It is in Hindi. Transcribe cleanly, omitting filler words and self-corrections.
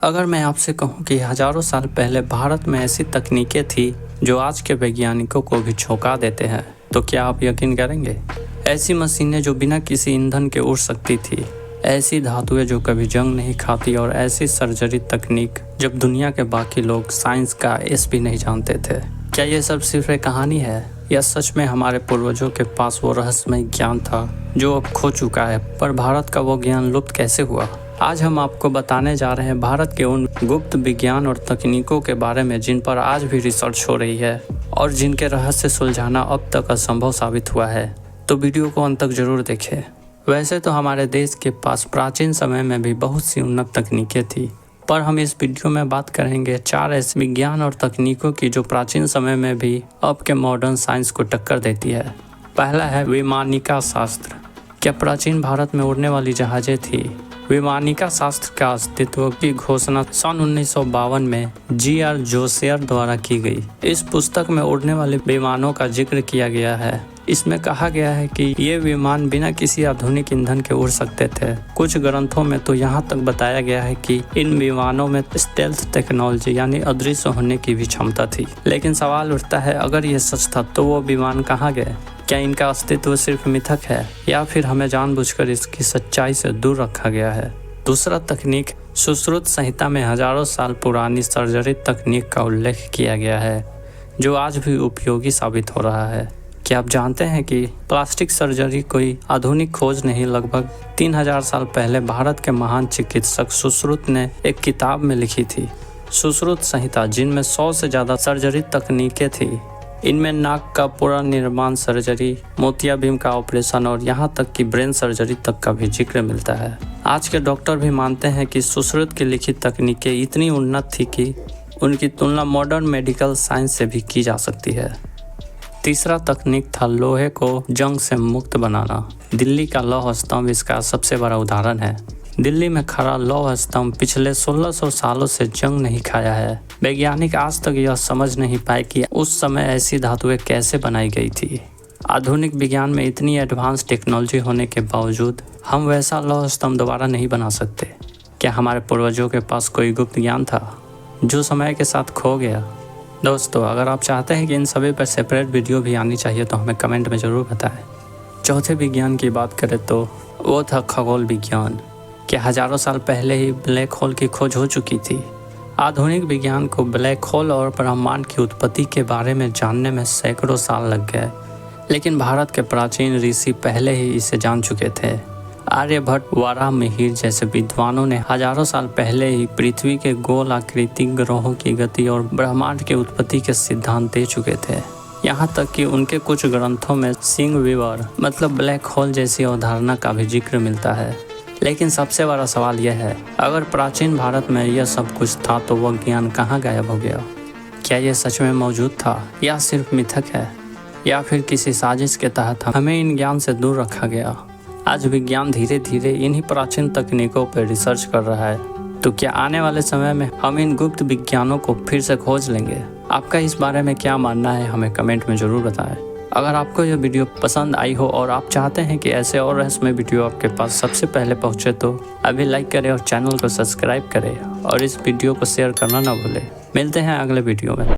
अगर मैं आपसे कहूं कि हजारों साल पहले भारत में ऐसी तकनीकें थी जो आज के वैज्ञानिकों को भी चौंका देते हैं, तो क्या आप यकीन करेंगे? ऐसी मशीनें जो बिना किसी ईंधन के उड़ सकती थी, ऐसी धातुएं जो कभी जंग नहीं खाती और ऐसी सर्जरी तकनीक जब दुनिया के बाकी लोग साइंस का एस भी नहीं जानते थे। क्या ये सब सिर्फ एक कहानी है या सच में हमारे पूर्वजों के पास वो रहस्यमय ज्ञान था जो अब खो चुका है? पर भारत का वो ज्ञान लुप्त कैसे हुआ? आज हम आपको बताने जा रहे हैं भारत के उन गुप्त विज्ञान और तकनीकों के बारे में जिन पर आज भी रिसर्च हो रही है और जिनके रहस्य सुलझाना अब तक असंभव साबित हुआ है। तो वीडियो को अंत तक जरूर देखें। वैसे तो हमारे देश के पास प्राचीन समय में भी बहुत सी उन्नत तकनीकें थी, पर हम इस वीडियो में बात करेंगे 4 ऐसे विज्ञान और तकनीकों की जो प्राचीन समय में भी अब के मॉडर्न साइंस को टक्कर देती है। पहला है वैमानिका शास्त्र। क्या प्राचीन भारत में उड़ने वाली जहाजें थी? वैमानिका शास्त्र का अस्तित्व की घोषणा सन 1952 में G.R. जोशियर द्वारा की गई। इस पुस्तक में उड़ने वाले विमानों का जिक्र किया गया है। इसमें कहा गया है कि ये विमान बिना किसी आधुनिक ईंधन के उड़ सकते थे। कुछ ग्रंथों में तो यहाँ तक बताया गया है कि इन विमानों में स्टेल्थ टेक्नोलॉजी यानी अदृश्य होने की भी क्षमता थी। लेकिन सवाल उठता है, अगर ये सच था तो वो विमान कहाँ गए? क्या इनका अस्तित्व सिर्फ मिथक है या फिर हमें जानबूझकर इसकी सच्चाई से दूर रखा गया है? दूसरा तकनीक, सुश्रुत संहिता में हजारों साल पुरानी सर्जरी तकनीक का उल्लेख किया गया है जो आज भी उपयोगी साबित हो रहा है। क्या आप जानते हैं कि प्लास्टिक सर्जरी कोई आधुनिक खोज नहीं? लगभग 3000 साल पहले भारत के महान चिकित्सक सुश्रुत ने एक किताब में लिखी थी सुश्रुत संहिता, जिनमें 100 से ज़्यादा सर्जरी तकनीकें थी। इनमें नाक का पुनर्निर्माण सर्जरी, मोतियाबिंद का ऑपरेशन और यहाँ तक कि ब्रेन सर्जरी तक का भी जिक्र मिलता है। आज के डॉक्टर भी मानते हैं कि सुश्रुत की लिखित तकनीकें इतनी उन्नत थी कि उनकी तुलना मॉडर्न मेडिकल साइंस से भी की जा सकती है। तीसरा तकनीक था लोहे को जंग से मुक्त बनाना। दिल्ली का लौह स्तंभ इसका सबसे बड़ा उदाहरण है। दिल्ली में खड़ा लौह स्तंभ पिछले 1600 सालों से जंग नहीं खाया है। वैज्ञानिक आज तक यह समझ नहीं पाए कि उस समय ऐसी धातुएं कैसे बनाई गई थी। आधुनिक विज्ञान में इतनी एडवांस टेक्नोलॉजी होने के बावजूद हम वैसा लौह स्तंभ दोबारा नहीं बना सकते। क्या हमारे पूर्वजों के पास कोई गुप्त ज्ञान था जो समय के साथ खो गया? दोस्तों, अगर आप चाहते हैं कि इन सभी पर सेपरेट वीडियो भी आनी चाहिए तो हमें कमेंट में ज़रूर बताएं। चौथे विज्ञान की बात करें तो वो था खगोल विज्ञान। क्या हजारों साल पहले ही ब्लैक होल की खोज हो चुकी थी? आधुनिक विज्ञान को ब्लैक होल और ब्रह्मांड की उत्पत्ति के बारे में जानने में सैकड़ों साल लग गए, लेकिन भारत के प्राचीन ऋषि पहले ही इसे जान चुके थे। आर्यभट्ट, वाराहमिहिर जैसे विद्वानों ने हजारों साल पहले ही पृथ्वी के गोल आकृति, ग्रहों की गति और ब्रह्मांड की उत्पत्ति के सिद्धांत दे चुके थे। यहाँ तक कि उनके कुछ ग्रंथों में सिंग विवर मतलब ब्लैक होल जैसी अवधारणा का भी जिक्र मिलता है। लेकिन सबसे बड़ा सवाल यह है, अगर प्राचीन भारत में यह सब कुछ था तो वह ज्ञान कहाँ गायब हो गया? क्या यह सच में मौजूद था या सिर्फ मिथक है, या फिर किसी साजिश के तहत हमें इन ज्ञान से दूर रखा गया? आज विज्ञान धीरे धीरे इन्हीं प्राचीन तकनीकों पर रिसर्च कर रहा है, तो क्या आने वाले समय में हम इन गुप्त विज्ञानों को फिर से खोज लेंगे? आपका इस बारे में क्या मानना है, हमें कमेंट में ज़रूर बताएं। अगर आपको यह वीडियो पसंद आई हो और आप चाहते हैं कि ऐसे और रहस्यमय वीडियो आपके पास सबसे पहले पहुंचे तो अभी लाइक करें और चैनल को सब्सक्राइब करें और इस वीडियो को शेयर करना ना भूलें। मिलते हैं अगले वीडियो में।